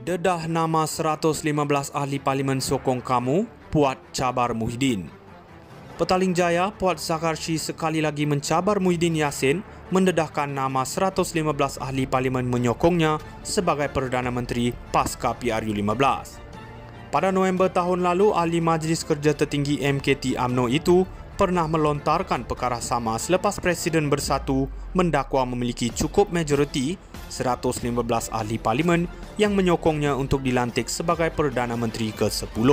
Dedah nama 115 ahli parlimen sokong kamu, Puat cabar Muhyiddin. Petaling Jaya, Puat Zakharchi sekali lagi mencabar Muhyiddin Yassin mendedahkan nama 115 ahli parlimen menyokongnya sebagai Perdana Menteri pasca PRU15. Pada November tahun lalu, Ahli Majlis Kerja Tertinggi MKT UMNO itu pernah melontarkan perkara sama selepas Presiden Bersatu mendakwa memiliki cukup majoriti 115 ahli parlimen yang menyokongnya untuk dilantik sebagai Perdana Menteri ke-10.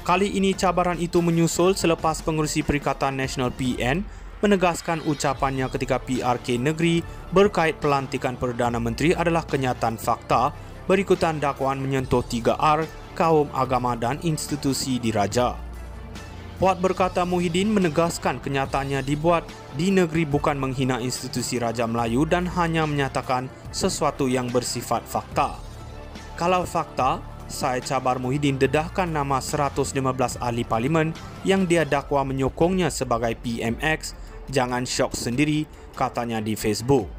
Kali ini cabaran itu menyusul selepas Pengerusi Perikatan Nasional PN menegaskan ucapannya ketika PRK Negeri berkait pelantikan Perdana Menteri adalah kenyataan fakta berikutan dakwaan menyentuh 3R, kaum, agama dan institusi diraja. Puat berkata Muhyiddin menegaskan kenyataannya dibuat di negeri bukan menghina institusi Raja Melayu dan hanya menyatakan sesuatu yang bersifat fakta. Kalau fakta, saya cabar Muhyiddin dedahkan nama 115 ahli parlimen yang dia dakwa menyokongnya sebagai PMX, jangan syok sendiri, katanya di Facebook.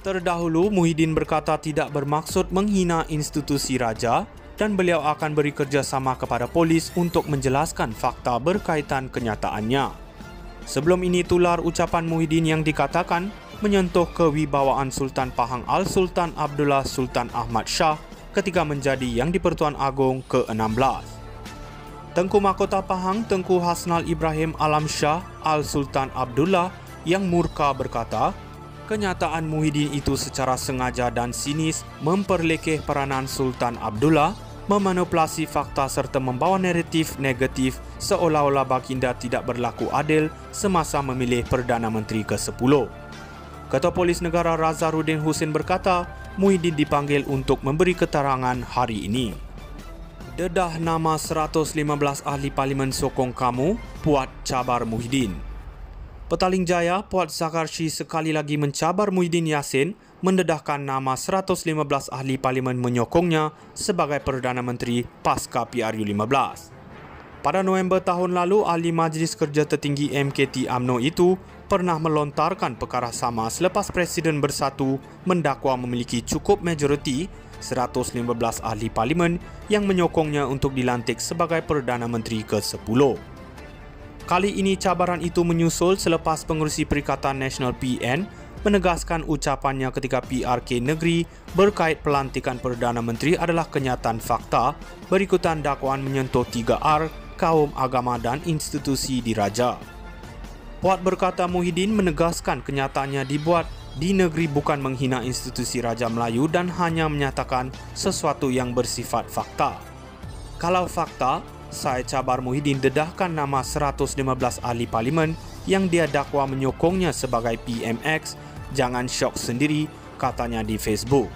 Terdahulu, Muhyiddin berkata tidak bermaksud menghina institusi Raja dan beliau akan beri kerjasama kepada polis untuk menjelaskan fakta berkaitan kenyataannya. Sebelum ini tular ucapan Muhyiddin yang dikatakan menyentuh kewibawaan Sultan Pahang Al-Sultan Abdullah Sultan Ahmad Shah ketika menjadi Yang di-Pertuan Agong ke-16. Tengku Mahkota Pahang Tengku Hasnal Ibrahim Alam Shah Al-Sultan Abdullah yang murka berkata, kenyataan Muhyiddin itu secara sengaja dan sinis memperlekeh peranan Sultan Abdullah, memanipulasi fakta serta membawa naratif negatif seolah-olah baginda tidak berlaku adil semasa memilih Perdana Menteri ke-10. Ketua Polis Negara Razaruddin Husin berkata, Muhyiddin dipanggil untuk memberi keterangan hari ini. Dedah nama 115 ahli parlimen sokong kamu, Puat cabar Muhyiddin. Petaling Jaya, Puat Zakharchi sekali lagi mencabar Muhyiddin Yassin mendedahkan nama 115 ahli parlimen menyokongnya sebagai Perdana Menteri pasca PRU15. Pada November tahun lalu, Ahli Majlis Kerja Tertinggi MKT UMNO itu pernah melontarkan perkara sama selepas Presiden Bersatu mendakwa memiliki cukup majoriti 115 ahli parlimen yang menyokongnya untuk dilantik sebagai Perdana Menteri ke-10. Kali ini cabaran itu menyusul selepas Pengerusi Perikatan Nasional PN menegaskan ucapannya ketika PRK Negeri berkait pelantikan Perdana Menteri adalah kenyataan fakta berikutan dakwaan menyentuh 3R, kaum, agama dan institusi diraja. Puat berkata Muhyiddin menegaskan kenyataannya dibuat di negeri bukan menghina institusi Raja Melayu dan hanya menyatakan sesuatu yang bersifat fakta. Kalau fakta, saya cabar Muhyiddin dedahkan nama 115 ahli parlimen yang dia dakwa menyokongnya sebagai PMX, jangan syok sendiri, katanya di Facebook.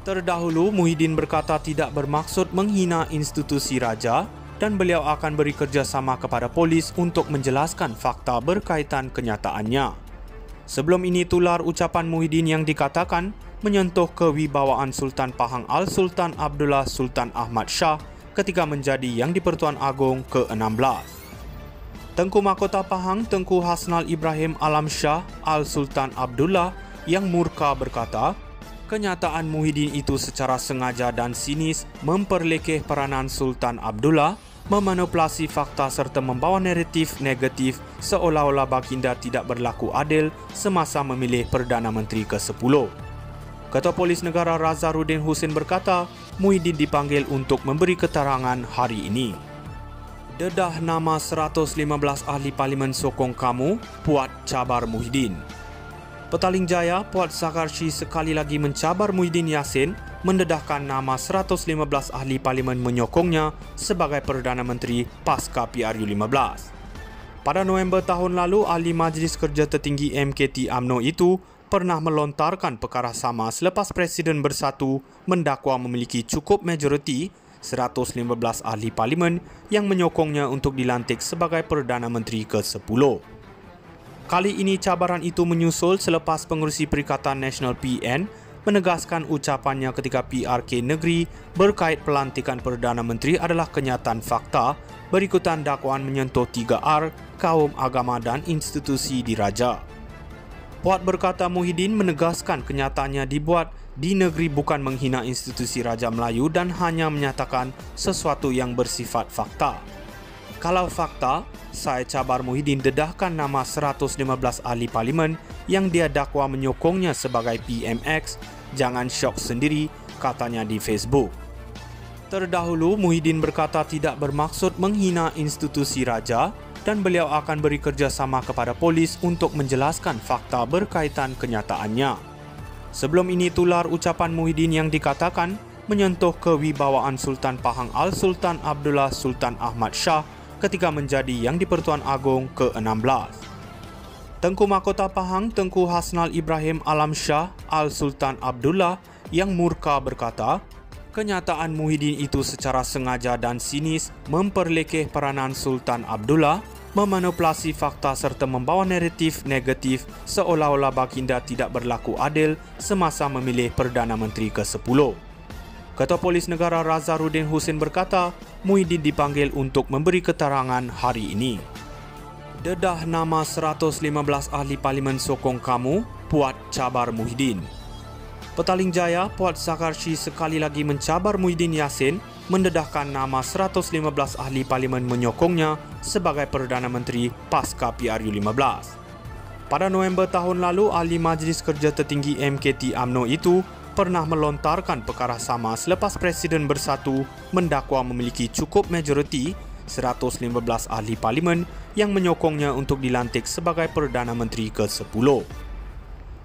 Terdahulu, Muhyiddin berkata tidak bermaksud menghina institusi Raja dan beliau akan beri kerjasama kepada polis untuk menjelaskan fakta berkaitan kenyataannya. Sebelum ini tular ucapan Muhyiddin yang dikatakan menyentuh kewibawaan Sultan Pahang Al-Sultan Abdullah Sultan Ahmad Shah ketika menjadi Yang di-Pertuan Agong ke-16. Tengku Mahkota Pahang Tengku Hasnal Ibrahim Alam Shah Al-Sultan Abdullah yang murka berkata, kenyataan Muhyiddin itu secara sengaja dan sinis memperlekeh peranan Sultan Abdullah, memanipulasi fakta serta membawa naratif negatif seolah-olah baginda tidak berlaku adil semasa memilih Perdana Menteri ke-10. Ketua Polis Negara Razaruddin Husin berkata, Muhyiddin dipanggil untuk memberi keterangan hari ini. Dedah nama 115 ahli parlimen sokong kamu, Puat cabar Muhyiddin. Petaling Jaya, Puat Zakharchi sekali lagi mencabar Muhyiddin Yassin mendedahkan nama 115 ahli parlimen menyokongnya sebagai Perdana Menteri pasca PRU15. Pada November tahun lalu, Ahli Majlis Kerja Tertinggi MKT UMNO itu pernah melontarkan perkara sama selepas Presiden Bersatu mendakwa memiliki cukup majoriti 115 ahli parlimen yang menyokongnya untuk dilantik sebagai Perdana Menteri ke-10. Kali ini cabaran itu menyusul selepas Pengerusi Perikatan Nasional PN menegaskan ucapannya ketika PRK Negeri berkait pelantikan Perdana Menteri adalah kenyataan fakta berikutan dakwaan menyentuh 3R, kaum, agama dan institusi diraja. Puat berkata Muhyiddin menegaskan kenyataannya dibuat di negeri bukan menghina institusi Raja Melayu dan hanya menyatakan sesuatu yang bersifat fakta. Kalau fakta, saya Chabar Muhyiddin dedahkan nama 115 ahli parlimen yang dia dakwa menyokongnya sebagai PMX. Jangan syok sendiri, katanya di Facebook. Terdahulu, Muhyiddin berkata tidak bermaksud menghina institusi raja dan beliau akan beri kerjasama kepada polis untuk menjelaskan fakta berkaitan kenyataannya. Sebelum ini tular ucapan Muhyiddin yang dikatakan menyentuh kewibawaan Sultan Pahang Al-Sultan Abdullah Sultan Ahmad Shah ketika menjadi Yang di-Pertuan Agong ke-16. Tengku Mahkota Pahang Tengku Hasnal Ibrahim Alam Shah Al-Sultan Abdullah yang murka berkata, kenyataan Muhyiddin itu secara sengaja dan sinis memperlekeh peranan Sultan Abdullah, memanipulasi fakta serta membawa naratif negatif seolah-olah baginda tidak berlaku adil semasa memilih Perdana Menteri ke-10. Ketua Polis Negara Razaruddin Hussein berkata, Muhyiddin dipanggil untuk memberi keterangan hari ini. Dedah nama 115 ahli parlimen sokong kamu, Puat Chabar Muhyiddin. Petaling Jaya, Puat Zakarshi sekali lagi mencabar Muhyiddin Yassin mendedahkan nama 115 ahli parlimen menyokongnya sebagai Perdana Menteri pasca PRU15. Pada November tahun lalu, Ahli Majlis Kerja Tertinggi MKT UMNO itu pernah melontarkan perkara sama selepas Presiden Bersatu mendakwa memiliki cukup majoriti 115 ahli parlimen yang menyokongnya untuk dilantik sebagai Perdana Menteri ke-10.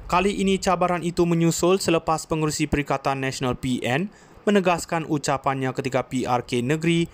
Kali ini cabaran itu menyusul selepas Pengerusi Perikatan Nasional PN menegaskan ucapannya ketika PRK Negeri